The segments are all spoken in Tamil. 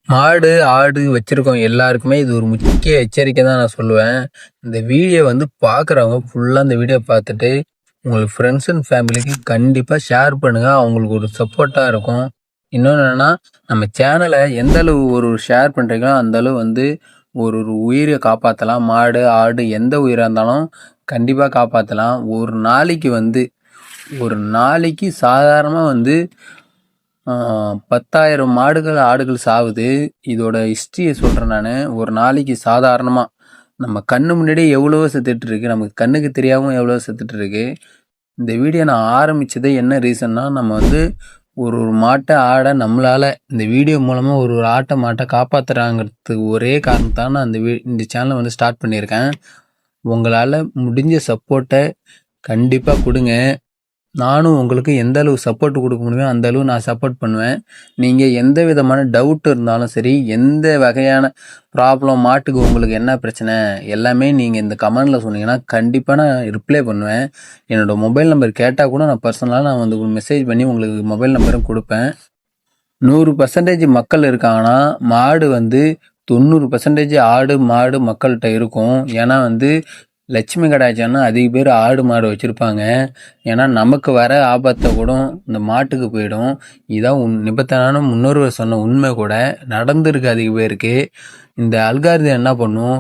மாடு, ஆடு வச்சிருக்கோம் எல்லாருக்குமே இது ஒரு முக்கிய எச்சரிக்கை தான் நான் சொல்லுவேன். இந்த வீடியோ வந்து பார்க்குறவங்க ஃபுல்லா இந்த வீடியோ பார்த்துட்டு, உங்களுக்கு ஃப்ரெண்ட்ஸ் அண்ட் ஃபேமிலிக்கு கண்டிப்பா ஷேர் பண்ணுங்க. அவங்களுக்கு ஒரு சப்போர்ட்டா இருக்கும். இன்னொன்னு என்னன்னா, நம்ம சேனல எந்த அளவு ஒரு ஷேர் பண்றீங்களோ, அந்த அளவு வந்து ஒரு உயிர காப்பாத்தலாம். மாடு, ஆடு எந்த உயிரா இருந்தாலும் கண்டிப்பா காப்பாத்தலாம். ஒரு நாளைக்கு சாதாரணமா வந்து 10,000 மாடுகள், ஆடுகள் சாவுது. இதோட ஹிஸ்டரிய சொல்றேன் நானு. ஒரு நாளைக்கு சாதாரணமா நம்ம கண்ணு முன்னாடியே எவ்வளவோ செத்துட்டு இருக்கு. நமக்கு கண்ணுக்கு தெரியாம எவ்வளவோ செத்துட்டு இருக்கு. இந்த வீடியோ நான் ஆரம்பிச்சதே என்ன ரீசன்னா, நம்ம வந்து ஒரு ஒரு மாட்ட, ஆட நம்மளால இந்த வீடியோ மூலமா ஒரு ஒரு ஆட்ட, மாட்ட காப்பாத்துறாங்கிறதுக்கு ஒரே காரணத்தால நான் இந்த சேனல வந்து ஸ்டார்ட் பண்ணியிருக்கேன். உங்களால முடிஞ்ச சப்போர்ட்ட கண்டிப்பா குடுங்க. நானும் உங்களுக்கு எந்த அளவு சப்போர்ட் குடுக்க முடியுமோ, அந்த அளவு நான் சப்போர்ட் பண்ணுவேன். நீங்க எந்த விதமான டவுட் இருந்தாலும் சரி, எந்த வகையான ப்ராப்ளம் மாட்டுக்கு உங்களுக்கு என்ன பிரச்சனை, எல்லாமே நீங்க இந்த கமெண்ட்ல சொன்னீங்கன்னா, கண்டிப்பா நான் ரிப்ளை பண்ணுவேன். என்னோட மொபைல் நம்பர் கேட்டா கூட நான் பர்சனலா நான் வந்து மெசேஜ் பண்ணி உங்களுக்கு மொபைல் நம்பரும் குடுப்பேன். 100% மக்கள் இருக்காங்கன்னா, மாடு வந்து 90% ஆடு, மாடு மக்கள்ட்ட இருக்கும். ஏன்னா வந்து லட்சுமி கடாட்சம்னா அதிக பேர் ஆடு, மாடு வச்சிருப்பாங்க. ஏன்னா நமக்கு வர ஆபத்த கூட இந்த மாட்டுக்கு போயிடும். இதான் நிபந்தனான முன்னோர்கள் சொன்ன உண்மை கூட. நடந்திருக்கு அதிக பேருக்கு. இந்த அல்காரிதம் என்ன பண்ணும்,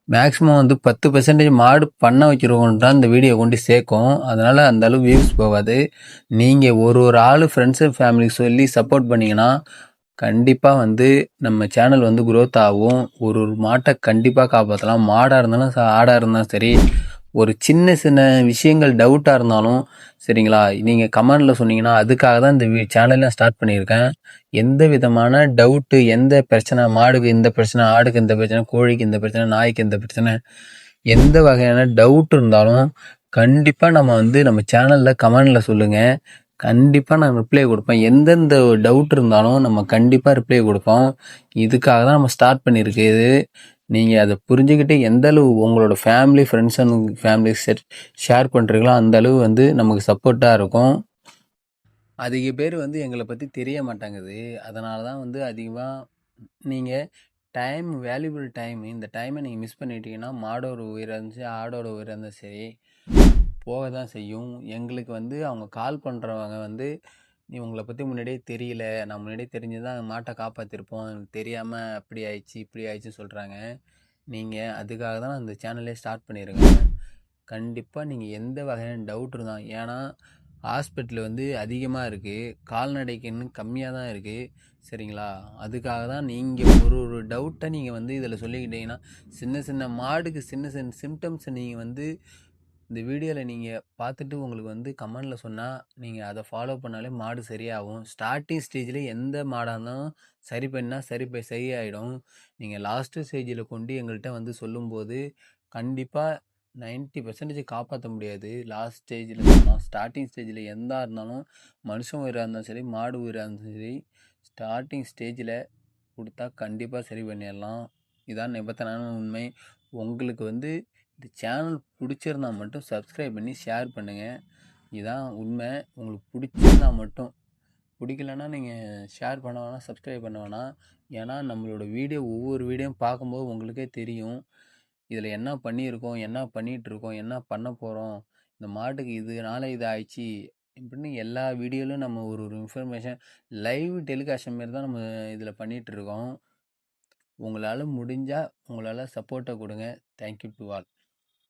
மேக்ஸிமம் வந்து 10% மாடு பண்ண வைக்கிறவங்கள்ட்ட தான் இந்த வீடியோ கொண்டு சேர்க்கும். அதனால அந்த அளவு வியூஸ் போகாது. நீங்க ஒரு ஒரு ஆளு ஃப்ரெண்ட்ஸ் அண்ட் ஃபேமிலிக்கு சொல்லி சப்போர்ட் பண்ணீங்கன்னா, கண்டிப்பா வந்து நம்ம சேனல் வந்து குரோத் ஆகும். ஒரு ஒரு மாட்ட கண்டிப்பா காப்பாத்தலாம். மாடா இருந்தாலும், ஆடா இருந்தாலும் சரி, ஒரு சின்ன சின்ன விஷயங்கள் டவுட்டா இருந்தாலும் சரிங்களா, நீங்க கமெண்ட்ல சொன்னீங்கன்னா, அதுக்காக தான் இந்த சேனல் நான் ஸ்டார்ட் பண்ணியிருக்கேன். எந்த விதமான டவுட்டு, எந்த பிரச்சனை, மாடுக்கு இந்த பிரச்சனை, ஆடுக்கு இந்த பிரச்சனை, கோழிக்கு இந்த பிரச்சனை, நாய்க்கு இந்த பிரச்சனை, எந்த வகையான டவுட் இருந்தாலும் கண்டிப்பா நம்ம வந்து நம்ம சேனல்ல கமெண்ட்ல சொல்லுங்க. கண்டிப்பா நான் ரிப்ளை குடுப்பேன். எந்தெந்த டவுட் இருந்தாலும் நம்ம கண்டிப்பா ரிப்ளை குடுப்போம். இதுக்காக தான் நம்ம ஸ்டார்ட் பண்ணியிருக்கு இது. நீங்க அத புரிஞ்சுகிட்டு எந்த அளவு உங்களோட family, friends and family share பண்றீங்களோ, அந்த அளவு வந்து நமக்கு சப்போர்ட்டா இருக்கும். அதிக பேர் வந்து எங்கள பத்தி தெரிய மாட்டேங்குது. அதனால தான் வந்து அதிகமா நீங்க வேல்யூபிள் டைம் இந்த டைம நீங்க மிஸ் பண்ணிட்டீங்கன்னா, மாடோட உயிரா இருந்துச்சு, ஆடோட உயிரா இருந்தாலும் சரி, போக தான் செய்யும். எங்களுக்கு வந்து அவங்க கால் பண்றவங்க வந்து, "நீ உங்கள பத்தி முன்னாடியே தெரியல. நான் முன்னாடியே தெரிஞ்சிருந்தா அந்த மாட்ட காப்பாத்திருப்போம். எனக்கு தெரியாம அப்படி ஆயிடுச்சு, இப்படி ஆயிடுச்சுன்னு" சொல்றாங்க. நீங்க அதுக்காக தான் நான் இந்த சேனலே ஸ்டார்ட் பண்ணியிருக்கேன். கண்டிப்பா நீங்க எந்த வகையான டவுட் இருந்தாலும் ஏன்னா, ஹாஸ்பிட்டல் வந்து அதிகமா இருக்கு. கால்நடைக்கு இன்னும் கம்மியா தான் இருக்கு. சரிங்களா? அதுக்காக தான் நீங்க ஒரு ஒரு டவுட்ட நீங்க வந்து இதில சொல்லிக்கிட்டீங்கன்னா, சின்ன சின்ன மாடுக்கு சின்ன சின்ன சிம்ப்டம்ஸ நீங்க வந்து இந்த வீடியோல நீங்க பார்த்துட்டு உங்களுக்கு வந்து கமெண்ட்ல சொன்னா, நீங்க அத ஃபாலோ பண்ணாலே மாடு சரியாகும். ஸ்டார்ட்டிங் ஸ்டேஜ்ல எந்த மாடா இருந்தாலும் சரி பண்ணா சரியாயிடும். நீங்க லாஸ்ட் ஸ்டேஜ்ல கொண்டு எங்கள்ட்ட வந்து சொல்லும்போது, கண்டிப்பா 90% காப்பாத்த முடியாது. லாஸ்ட் ஸ்டேஜ்ல சொன்னா, ஸ்டார்ட்டிங் ஸ்டேஜ்ல எதா இருந்தாலும், மனுஷன் உயிரா இருந்தாலும் சரி, மாடு உயிரா இருந்தாலும் சரி, ஸ்டார்ட்டிங் ஸ்டேஜ்ல குடுத்தா கண்டிப்பா சரி பண்ணிறலாம். இதான் நிபந்தனையான உண்மை. உங்களுக்கு வந்து இந்த சேனல் பிடிச்சிருந்தா மட்டும் சப்ஸ்கிரைப் பண்ணி ஷேர் பண்ணுங்க. இதான் உண்மை. உங்களுக்கு பிடிச்சிருந்தா மட்டும். பிடிக்கலன்னா நீங்கள் ஷேர் பண்ண வேணாம், சப்ஸ்கிரைப் பண்ண வேணாம். ஏன்னா நம்மளோட ஒவ்வொரு வீடியோவும் பார்க்கும்போது உங்களுக்கே தெரியும். இதில் என்ன பண்ணியிருக்கோம், என்ன பண்ணிகிட்ருக்கோம், என்ன பண்ண போகிறோம், இந்த மாட்டுக்கு இதனால இது ஆயிடுச்சு இப்படின்னு எல்லா வீடியோலையும் நம்ம ஒரு ஒரு இன்ஃபர்மேஷன் லைவ் டெலிகாஸ்ட் மாரி தான் நம்ம இதில் பண்ணிகிட்ருக்கோம். உங்களால் முடிஞ்சால் உங்களால் சப்போர்ட்டை கொடுங்க. Thank you to all.